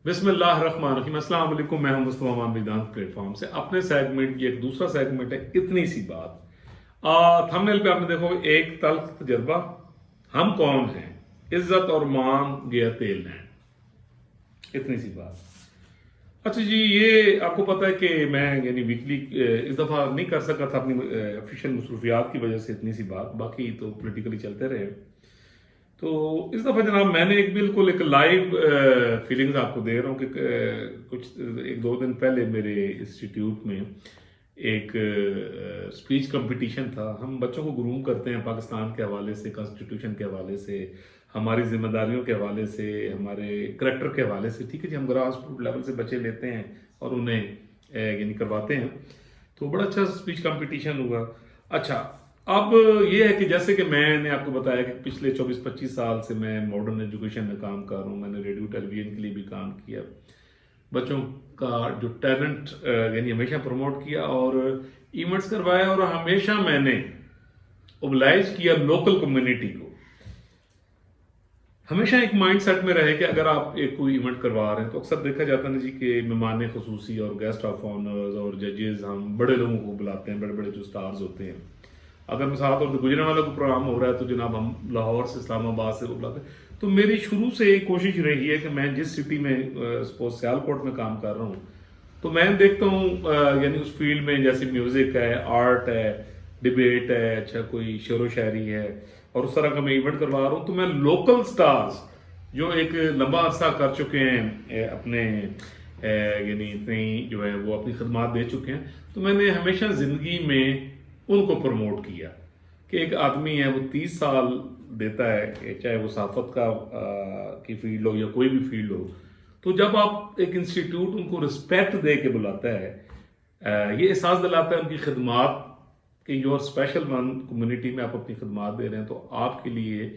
بسم اللہ الرحمن الرحیم۔ السلام علیکم، میں ہوں مصطفیٰ امان میدان پلیٹ فارم سے۔ اپنے سیگمنٹ، یہ ایک دوسرا سیگمنٹ ہے، اتنی سی بات۔ تھمبنیل پہ آپ نے دیکھو، ایک تلخ تجربہ، ہم کون ہیں، عزت اور مان گیا تیل ہیں، اتنی سی بات۔ اچھا جی، یہ آپ کو پتا ہے کہ میں ویکلی اس دفعہ نہیں کر سکا تھا اپنی آفیشیل مصروفیات کی وجہ سے، اتنی سی بات، باقی تو پولیٹیکلی چلتے رہے۔ تو اس دفعہ جناب میں نے ایک لائیو فیلنگز آپ کو دے رہا ہوں کہ کچھ ایک دو دن پہلے میرے انسٹیٹیوٹ میں ایک اسپیچ کمپٹیشن تھا۔ ہم بچوں کو گروم کرتے ہیں پاکستان کے حوالے سے، کانسٹیٹیوشن کے حوالے سے، ہماری ذمہ داریوں کے حوالے سے، ہمارے کریکٹر کے حوالے سے، ٹھیک ہے جی۔ ہم گراس روٹ لیول سے بچے لیتے ہیں اور انہیں کرواتے ہیں۔ تو بڑا اچھا اسپیچ کمپٹیشن ہوا۔ اچھا، اب یہ ہے کہ جیسے کہ میں نے آپ کو بتایا کہ پچھلے 24-25 سال سے میں ماڈرن ایجوکیشن میں کام کر رہا ہوں۔ میں نے ریڈیو ٹیلی ویژن کے لیے بھی کام کیا، بچوں کا جو ٹیلنٹ ہمیشہ پروموٹ کیا اور ایونٹس کروائے، اور ہمیشہ میں نے اوبلائز کیا لوکل کمیونٹی کو۔ ہمیشہ ایک مائنڈ سیٹ میں رہے کہ اگر آپ ایک کوئی ایونٹ کروا رہے ہیں تو اکثر دیکھا جاتا ہے جی کہ مہمان خصوصی اور گیسٹ آف آنرز اور ججز، ہم بڑے لوگوں کو بلاتے ہیں، بڑے بڑے جو سٹارز ہوتے ہیں۔ اگر مثال طور پہ گجرانوالہ کو پروگرام ہو رہا ہے تو جناب ہم لاہور سے، اسلام آباد سے بلاتے ہیں۔ تو میری شروع سے ایک کوشش رہی ہے کہ میں جس سٹی میں سپوز سیالکوٹ میں کام کر رہا ہوں تو میں دیکھتا ہوں اس فیلڈ میں جیسے میوزک ہے، آرٹ ہے، ڈیبیٹ ہے، اچھا کوئی شعر و شاعری ہے، اور اس طرح کا میں ایونٹ کروا رہا ہوں، تو میں لوکل سٹارز جو ایک لمبا عرصہ کر چکے ہیں اپنے اتنی جو ہے وہ اپنی خدمات دے چکے ہیں، تو میں نے ہمیشہ زندگی میں ان کو پروموٹ کیا کہ ایک آدمی ہے وہ 30 سال دیتا ہے، چاہے وہ صحافت کی فیلڈ ہو یا کوئی بھی فیلڈ ہو، تو جب آپ ایک انسٹیٹیوٹ ان کو رسپیکٹ دے کے بلاتا ہے، یہ احساس دلاتا ہے ان کی خدمات کہ you are special one, community میں آپ اپنی خدمات دے رہے ہیں، تو آپ کے لیے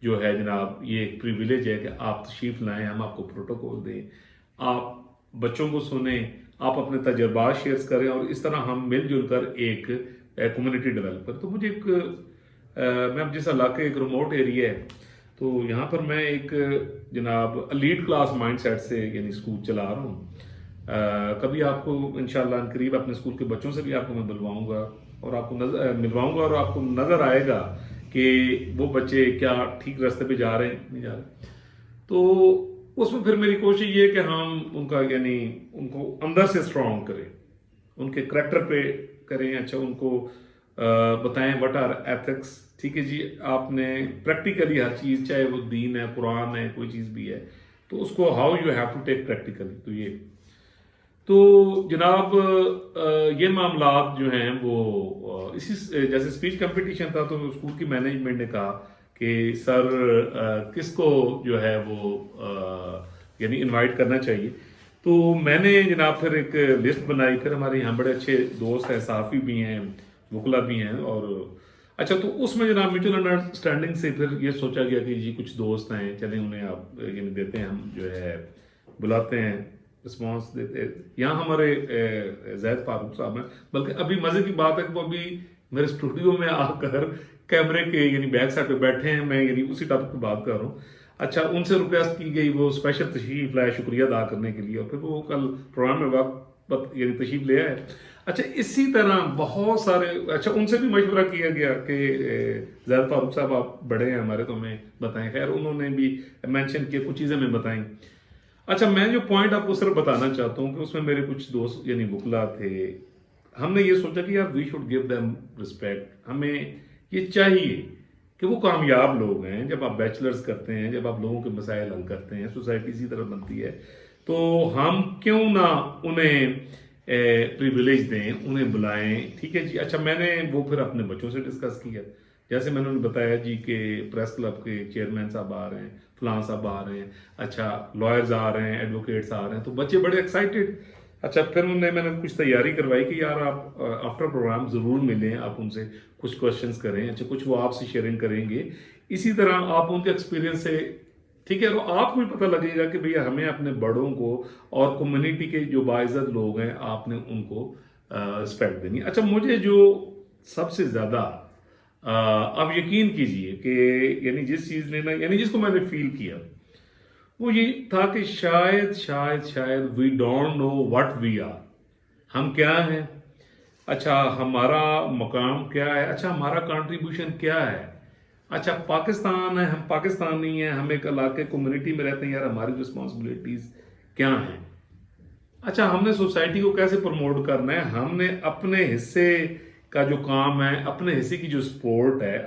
جو ہے جناب یہ ایک پریویلیج ہے کہ آپ تشریف لائیں، ہم آپ کو پروٹوکول دیں، آپ بچوں کو سنیں، آپ اپنے تجربات شیئر کریں، اور اس طرح ہم مل جل کر ایک کمیونٹی ڈیولپ کریں۔ تو مجھے میں اب جس علاقے ایک ریموٹ ایریا ہے، تو یہاں پر میں ایک جناب لیڈ کلاس مائنڈ سیٹ سے اسکول چلا رہا ہوں۔ کبھی آپ کو انشاءاللہ ان قریب اپنے اسکول کے بچوں سے بھی آپ کو میں بلواؤں گا اور آپ کو ملواؤں گا، اور آپ کو نظر آئے گا کہ وہ بچے کیا ٹھیک راستے پہ جا رہے ہیں نہیں جا رہے۔ تو اس میں پھر میری کوشش یہ ہے کہ ہم ان کا ان کو اندر سے اسٹرانگ کریں، ان کے کریکٹر پہ کریں، اچھا ان کو بتائیں وٹ آر ایتھکس، ٹھیک ہے جی۔ آپ نے پریکٹیکلی ہر چیز، چاہے وہ دین ہے، قرآن ہے، کوئی چیز بھی ہے، تو اس کو how you have to take practically. تو جناب یہ معاملات جو ہیں وہ اسی جیسے اسپیچ کمپٹیشن تھا تو اسکول کی مینجمنٹ نے کہا کہ سر کس کو جو ہے وہ انوائٹ کرنا چاہیے، تو میں نے جناب پھر ایک لسٹ بنائی۔ پھر ہمارے یہاں بڑے اچھے دوست ہیں، صحافی بھی ہیں، وکلا بھی ہیں، اور اچھا تو اس میں جناب میوچل انڈرسٹینڈنگ سے پھر یہ سوچا گیا کہ جی کچھ دوست ہیں، چلیں انہیں آپ دیتے ہیں، ہم جو ہے بلاتے ہیں، رسپانس دیتے ہیں۔ یہاں ہمارے زید فاروق صاحب ہیں، بلکہ ابھی مزے کی بات ہے کہ وہ ابھی میرے اسٹوڈیو میں آ کر کیمرے کے بیک سائڈ پہ بیٹھے ہیں، میں اسی ٹاپک پہ بات کر رہا ہوں۔ اچھا، ان سے ریکویسٹ کی گئی، وہ اسپیشل تشریف لائے شکریہ ادا کرنے کے لیے، اور پھر وہ کل پروگرام میں وقت تشریف لے آئے۔ اچھا، اسی طرح بہت سارے، اچھا ان سے بھی مشورہ کیا گیا کہ زید فاروق صاحب آپ بڑے ہیں ہمارے تو ہمیں بتائیں، خیر انہوں نے بھی مینشن کیا، کچھ چیزیں ہمیں بتائیں۔ اچھا، میں جو پوائنٹ آپ کو صرف بتانا چاہتا ہوں کہ اس میں میرے کچھ دوست وکلا تھے، ہم نے یہ سوچا کہ یار we should give them respect, ہمیں یہ چاہیے کہ وہ کامیاب لوگ ہیں۔ جب آپ بیچلرز کرتے ہیں، جب آپ لوگوں کے مسائل حل کرتے ہیں، سوسائٹی اسی طرح بنتی ہے، تو ہم کیوں نہ انہیں پریویلیج دیں، انہیں بلائیں، ٹھیک ہے جی۔ اچھا، میں نے وہ پھر اپنے بچوں سے ڈسکس کیا، جیسے میں نے انہیں بتایا جی کہ پریس کلب کے چیئرمین صاحب آ رہے ہیں، فلاں صاحب آ رہے ہیں، اچھا لائرز آ رہے ہیں، ایڈوکیٹس آ رہے ہیں، تو بچے بڑے ایکسائٹیڈ۔ اچھا، پھر میں نے کچھ تیاری کروائی کہ یار آپ آفٹر پروگرام ضرور ملیں، آپ ان سے کچھ کوشچنس کریں، اچھا کچھ وہ آپ سے شیئرنگ کریں گے، اسی طرح آپ ان کے ایکسپیرینس سے، ٹھیک ہے، تو آپ کو بھی پتہ لگے گا کہ بھئی ہمیں اپنے بڑوں کو اور کمیونٹی کے جو باعزت لوگ ہیں، آپ نے ان کو رسپیکٹ دینی۔ اچھا، مجھے جو سب سے زیادہ آپ یقین کیجئے کہ جس چیز نے جس کو میں نے فیل کیا وہ یہ تھا کہ شاید we don't know what we are, ہم کیا ہیں، اچھا ہمارا مقام کیا ہے، اچھا ہمارا کنٹریبیوشن کیا ہے، اچھا پاکستان ہے، ہم پاکستانی ہیں، ہم ایک علاقے کمیونٹی میں رہتے ہیں، یار ہماری رسپانسبلٹیز کیا ہیں، اچھا ہم نے سوسائٹی کو کیسے پروموٹ کرنا ہے، ہم نے اپنے حصے کا جو کام ہے، اپنے حصے کی جو سپورٹ ہے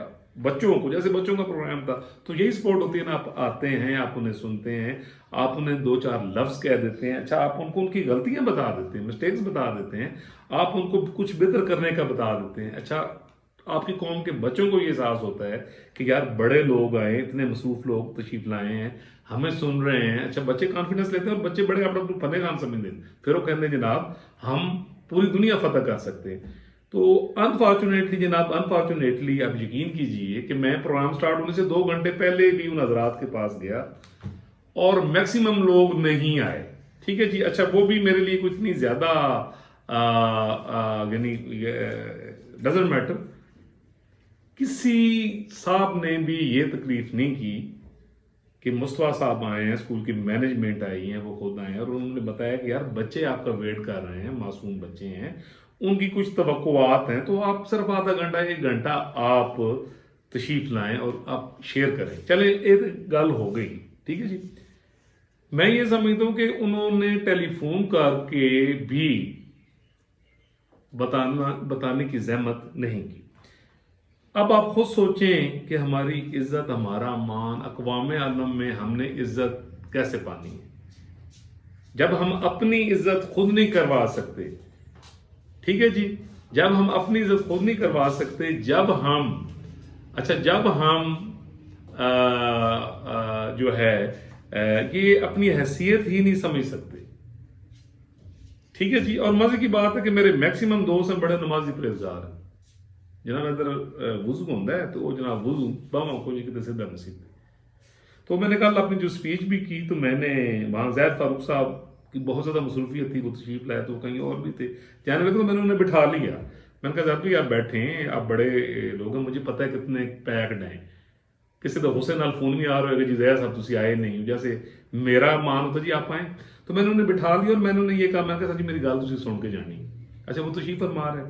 بچوں کو، جیسے بچوں کا پروگرام تھا تو یہی سپورٹ ہوتی ہے نا، آپ آتے ہیں، آپ انہیں سنتے ہیں، آپ انہیں دو چار لفظ کہہ دیتے ہیں، اچھا آپ ان کو ان کی غلطیاں بتا دیتے ہیں، مسٹیکس بتا دیتے ہیں، آپ ان کو کچھ بہتر کرنے کا بتا دیتے ہیں، اچھا آپ کی قوم کے بچوں کو یہ احساس ہوتا ہے کہ یار بڑے لوگ آئے، اتنے مصروف لوگ تشریف لائے ہیں، ہمیں سن رہے ہیں، اچھا بچے کانفیڈنس لیتے ہیں اور بچے بڑے اپنا فتح خان سمجھتے ہیں، پھر وہ کہتے ہیں جناب ہم پوری دنیا فتح کر سکتے ہیں۔ تو انفارچونیٹلی جناب، انفارچونیٹلی آپ یقین کیجئے کہ میں پروگرام سٹارٹ ہونے سے 2 گھنٹے پہلے بھی ان حضرات کے پاس گیا اور میکسیمم لوگ نہیں آئے، ٹھیک ہے جی، اچھا وہ بھی میرے لیے کوئی اتنی زیادہ یعنی ڈزنٹ میٹر، کسی صاحب نے بھی یہ تکلیف نہیں کی کہ مصطفیٰ صاحب آئے ہیں، اسکول کی مینجمنٹ آئی ہیں، وہ خود آئے ہیں اور انہوں نے بتایا کہ یار بچے آپ کا ویٹ کر رہے ہیں، معصوم بچے ہیں، ان کی کچھ توقعات ہیں، تو آپ صرف آدھا گھنٹہ 1 گھنٹہ آپ تشریف لائیں اور آپ شیئر کریں، چلیں ایک گل ہو گئی، ٹھیک ہے جی۔ میں یہ سمجھتا ہوں کہ انہوں نے ٹیلی فون کر کے بھی بتانے کی زحمت نہیں کی۔ اب آپ خود سوچیں کہ ہماری عزت، ہمارا مان اقوام عالم میں ہم نے عزت کیسے پانی ہے جب ہم اپنی عزت خود نہیں کروا سکتے، ٹھیک ہے جی، جب ہم اپنی عزت خود نہیں کروا سکتے، جب ہم جو ہے یہ اپنی حیثیت ہی نہیں سمجھ سکتے، ٹھیک ہے جی۔ اور مزے کی بات ہے کہ میرے میکسیمم دوست ہیں بڑے نمازی پرہیزگار ہیں، جناب ادھر وضو ہوتا ہے تو وہ جناب وضو باواں کو جی کتے سیدھا نصیب ہے۔ تو میں نے کل اپنی جو سپیچ بھی کی تو میں نے وہاں زید فاروق صاحب کی بہت زیادہ مصروفیت تھی، وہ تشریف لائے تو کہیں اور بھی تھے، جانے لگے تو میں نے انہیں بٹھا لیا، میں نے کہا زید بھائی آپ بیٹھیں، آپ بڑے لوگ ہیں، مجھے پتہ ہے کتنے پیکڈ ہیں، کسی تو حسین نال فون بھی آ رہا ہے کہ جی زید صاحب تسی آئے نہیں، جیسے میرا مان ہوتا جی آپ آئیں، تو میں نے انہیں بٹھا لیا اور میں نے انہیں یہ کہا، میں نے کہا جی میری گل تسی سن کے جانی، اچھا وہ تشریف فرما رہے،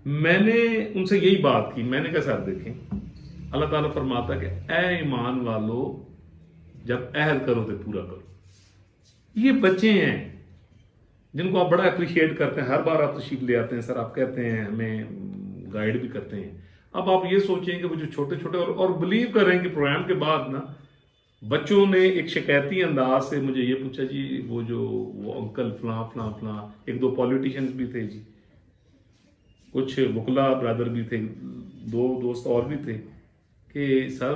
میں نے ان سے یہی بات کی، میں نے کہا سر دیکھیں اللہ تعالیٰ فرماتا ہے کہ اے ایمان والو جب عہد کرو تو پورا کرو، یہ بچے ہیں جن کو آپ بڑا اپریشیٹ کرتے ہیں، ہر بار آپ تشریف لے آتے ہیں، سر آپ کہتے ہیں ہمیں گائیڈ بھی کرتے ہیں، اب آپ یہ سوچیں کہ وہ جو چھوٹے چھوٹے اور بلیو کر رہے ہیں کہ پروگرام کے بعد نا بچوں نے ایک شکایتی انداز سے مجھے یہ پوچھا جی وہ انکل فلاں فلاں فلاں، 1-2 پولیٹیشنز بھی تھے جی، کچھ وکلا برادر بھی تھے، 2 دوست اور بھی تھے کہ سر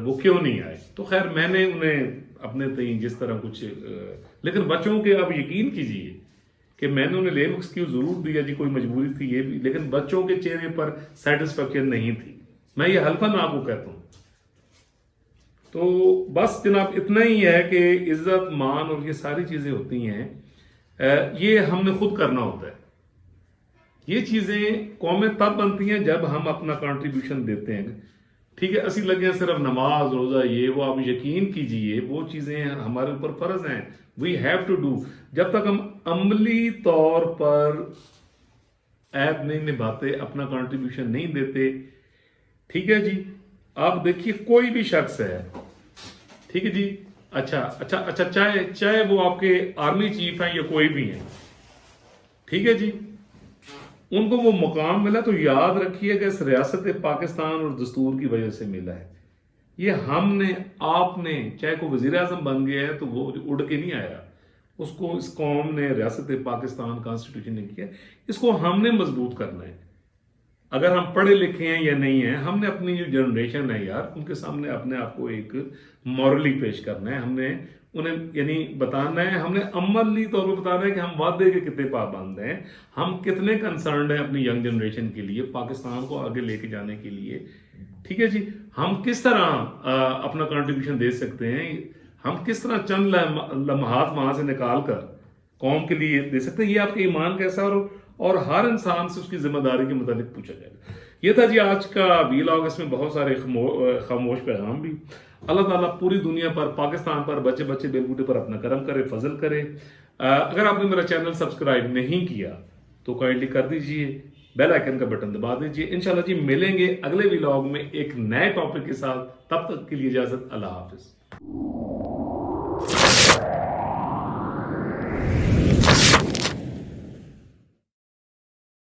وہ کیوں نہیں آئے، تو خیر میں نے انہیں اپنے تئیں جس طرح کچھ لیکن بچوں کے آپ یقین کیجئے کہ میں نے انہیں لیم ایکسکیوز ضرور دیا جی کوئی مجبوری تھی یہ بھی، لیکن بچوں کے چہرے پر سیٹسفیکشن نہیں تھی، میں یہ حلفاً آپ کو کہتا ہوں۔ تو بس جناب اتنا ہی ہے کہ عزت مان اور یہ ساری چیزیں ہوتی ہیں، یہ ہم نے خود کرنا ہوتا ہے، یہ چیزیں قومیں تب بنتی ہیں جب ہم اپنا کنٹریبیوشن دیتے ہیں، ٹھیک ہے، اسی لگے ہیں صرف نماز روزہ یہ وہ، آپ یقین کیجئے وہ چیزیں ہمارے اوپر فرض ہیں، وی ہیو ٹو ڈو، جب تک ہم عملی طور پر عہد نہیں نبھاتے، اپنا کنٹریبیوشن نہیں دیتے، ٹھیک ہے جی۔ آپ دیکھیے کوئی بھی شخص ہے، ٹھیک ہے جی، اچھا چاہے وہ آپ کے آرمی چیف ہیں یا کوئی بھی ہیں، ٹھیک ہے جی، ان کو وہ مقام ملا تو یاد رکھیے کہ اس ریاست پاکستان اور دستور کی وجہ سے ملا ہے، یہ ہم نے آپ نے، چاہے کوئی وزیر اعظم بن گیا ہے تو وہ اڑ کے نہیں آیا، اس کو اس قوم نے ریاست پاکستان کانسٹیٹیوشن نے کیا، اس کو ہم نے مضبوط کرنا ہے، اگر ہم پڑھے لکھے ہیں یا نہیں ہیں، ہم نے اپنی جو جنریشن ہے یار ان کے سامنے اپنے آپ کو ایک مورلی پیش کرنا ہے، ہم نے انہیں یعنی بتانا ہے، ہم نے عملی طور پر بتانا ہے کہ ہم وعدے کے کتنے پابند ہیں، ہم کتنے کنسرنڈ ہیں اپنی ینگ جنریشن کے لیے، پاکستان کو آگے لے کے جانے کے لیے، ٹھیک ہے جی، ہم کس طرح اپنا کنٹریبیوشن دے سکتے ہیں، ہم کس طرح چند لمحات وہاں سے نکال کر قوم کے لیے دے سکتے ہیں، یہ آپ کے ایمان کیسا اور ہر انسان سے اس کی ذمہ داری کے متعلق پوچھا جائے گا۔ یہ تھا جی آج کا ویلاگ، اس میں بہت سارے خاموش پیغام بھی، اللہ تعالیٰ پوری دنیا پر، پاکستان پر، بچے بچے بیل بوٹے پر اپنا کرم کرے، فضل کرے۔ اگر آپ نے میرا چینل سبسکرائب نہیں کیا تو کائنڈلی کر دیجئے، بیل آئیکن کا بٹن دبا دیجئے۔ انشاءاللہ جی ملیں گے اگلے ولاگ میں ایک نئے ٹاپک کے ساتھ، تب تک کے لیے اجازت، اللہ حافظ۔